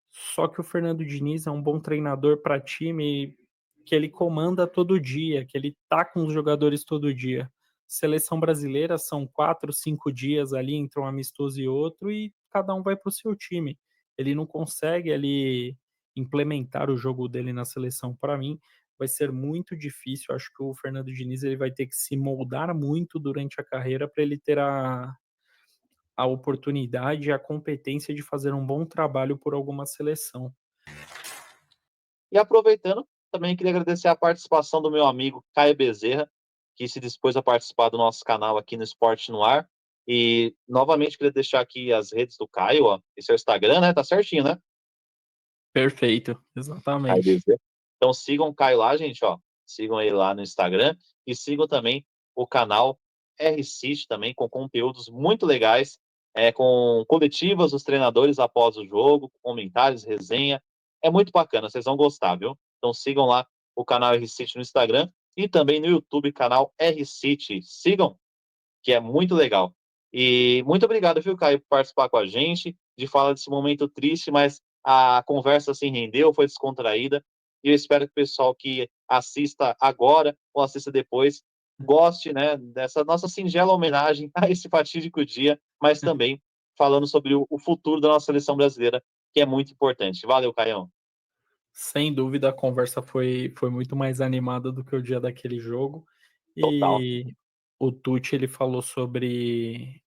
Só que o Fernando Diniz é um bom treinador para time que ele comanda todo dia, que ele tá com os jogadores todo dia. Seleção brasileira são 4, 5 dias ali entre um amistoso e outro e cada um vai para o seu time. Ele não consegue ali implementar o jogo dele na seleção. Para mim, vai ser muito difícil. Acho que o Fernando Diniz ele vai ter que se moldar muito durante a carreira para ele ter a oportunidade e a competência de fazer um bom trabalho por alguma seleção. E aproveitando, também queria agradecer a participação do meu amigo Caio Bezerra, que se dispôs a participar do nosso canal aqui no Esporte no Ar. E novamente queria deixar aqui as redes do Caio, ó. Esse é o Instagram, né? Tá certinho, né? Perfeito, Caio exatamente. Bezerra. Então sigam o Caio lá, gente, ó. Sigam ele lá no Instagram e sigam também o canal R-City também, com conteúdos muito legais, com coletivas dos treinadores após o jogo, comentários, resenha. É muito bacana, vocês vão gostar, viu? Então sigam lá o canal R-City no Instagram e também no YouTube, canal R-City. Sigam, que é muito legal. E muito obrigado, viu, Caio, por participar com a gente, de falar desse momento triste, mas a conversa assim rendeu, foi descontraída. E eu espero que o pessoal que assista agora ou assista depois goste, né, dessa nossa singela homenagem a esse fatídico dia, mas também falando sobre o futuro da nossa seleção brasileira, que é muito importante. Valeu, Caião. Sem dúvida, a conversa foi muito mais animada do que o dia daquele jogo. Total. E o Tucci, ele falou sobre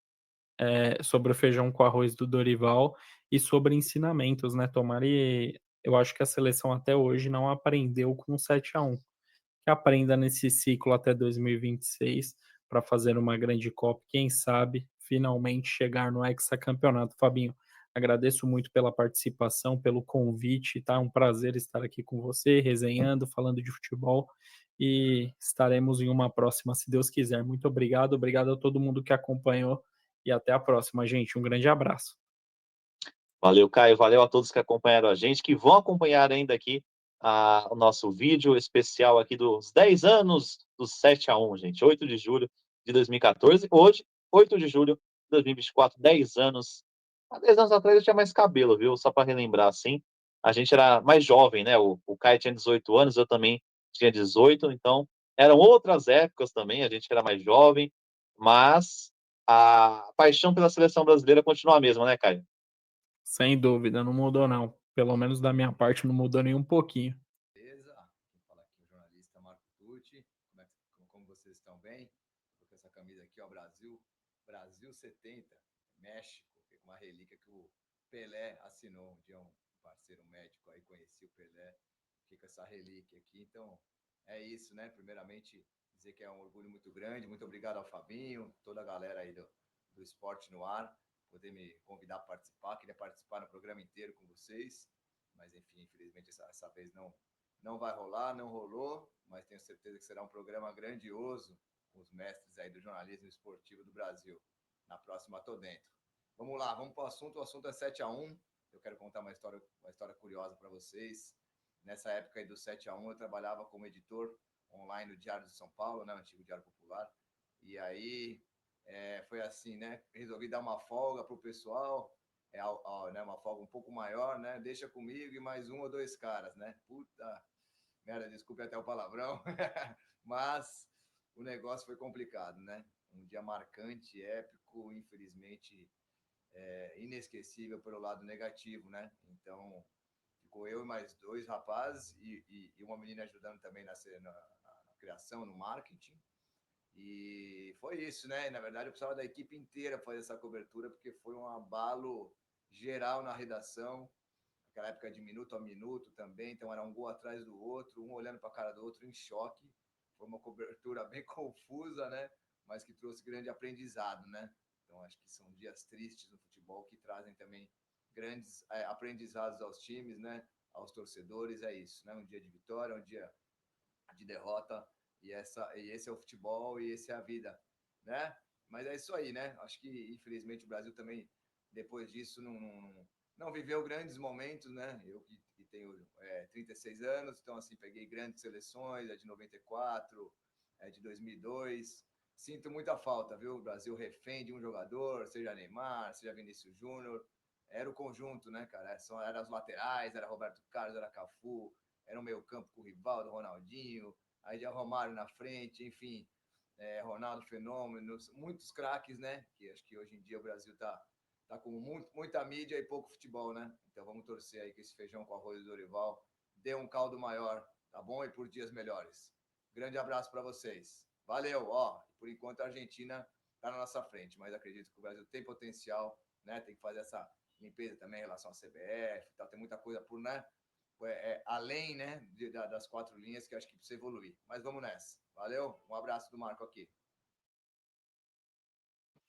o feijão com arroz do Dorival e sobre ensinamentos, né, tomara eu acho que a seleção até hoje não aprendeu com o 7-1. Que aprenda nesse ciclo até 2026 para fazer uma grande Copa, quem sabe finalmente chegar no hexacampeonato. Fabinho, agradeço muito pela participação, pelo convite, tá? Um prazer estar aqui com você, resenhando, falando de futebol e estaremos em uma próxima, se Deus quiser. Muito obrigado, obrigado a todo mundo que acompanhou e até a próxima, gente. Um grande abraço. Valeu, Caio. Valeu a todos que acompanharam a gente, que vão acompanhar ainda aqui o nosso vídeo especial aqui dos 10 anos do 7-1, gente. 8 de julho de 2014. Hoje, 8 de julho de 2024, 10 anos. Há 10 anos atrás eu tinha mais cabelo, viu? Só para relembrar assim. A gente era mais jovem, né? O Caio tinha 18 anos, eu também tinha 18, então eram outras épocas também, a gente era mais jovem, mas a paixão pela seleção brasileira continua a mesma, né, Caio? Sem dúvida, não mudou não. Pelo menos da minha parte não mudou nem um pouquinho. Beleza? Quem fala aqui é o jornalista Marco Tucci. Como vocês estão bem? Tô com essa camisa aqui, ó, Brasil 70, México, que é uma relíquia que o Pelé assinou. Um dia um parceiro médico aí conhecia o Pelé, fica essa relíquia aqui. Então, é isso, né? Primeiramente, dizer que é um orgulho muito grande. Muito obrigado ao Fabinho, toda a galera aí do Esporte no Ar, poder me convidar para participar. Queria participar no programa inteiro com vocês, mas enfim, infelizmente essa vez não vai rolar, não rolou, mas tenho certeza que será um programa grandioso com os mestres aí do jornalismo esportivo do Brasil. Na próxima tô dentro. Vamos lá, vamos para o assunto é 7-1. Eu quero contar uma história curiosa para vocês. Nessa época aí do 7-1, eu trabalhava como editor online no Diário de São Paulo, né, o antigo Diário Popular. E aí foi assim, né? Resolvi dar uma folga para o pessoal, né, uma folga um pouco maior, né? Deixa comigo e mais um ou dois caras, né? Puta merda, desculpe até o palavrão, mas o negócio foi complicado, né? Um dia marcante, épico, infelizmente inesquecível pelo lado negativo, né? Então, ficou eu e mais dois rapazes e uma menina ajudando também na criação, no marketing. E foi isso, né? Na verdade, eu precisava da equipe inteira fazer essa cobertura, porque foi um abalo geral na redação, aquela época de minuto a minuto também, então era um gol atrás do outro, um olhando para a cara do outro em choque. Foi uma cobertura bem confusa, né? Mas que trouxe grande aprendizado, né? Então, acho que são dias tristes no futebol que trazem também grandes aprendizados aos times, né? Aos torcedores, é isso, né? Um dia de vitória, um dia de derrota, e esse é o futebol e essa é a vida, né? Mas é isso aí, né? Acho que, infelizmente, o Brasil também, depois disso, não viveu grandes momentos, né? Eu que tenho 36 anos, então, assim, peguei grandes seleções, a de 94, de 2002. Sinto muita falta, viu? O Brasil refém de um jogador, seja Neymar, seja Vinícius Júnior. Era o conjunto, né, cara? Era as laterais, era Roberto Carlos, era Cafu, era o meio campo com o Rivaldo, Ronaldinho, aí já Romário na frente, enfim, Ronaldo Fenômeno, muitos craques, né? Que acho que hoje em dia o Brasil tá com muita mídia e pouco futebol, né? Então vamos torcer aí que esse feijão com arroz do Dorival dê um caldo maior, tá bom? E por dias melhores. Grande abraço para vocês. Valeu, ó. Por enquanto a Argentina tá na nossa frente, mas acredito que o Brasil tem potencial, né? Tem que fazer essa limpeza também em relação à CBF, tal. Tem muita coisa por, né? Além, né, das quatro linhas que acho que precisa evoluir. Mas vamos nessa. Valeu, um abraço do Marco aqui.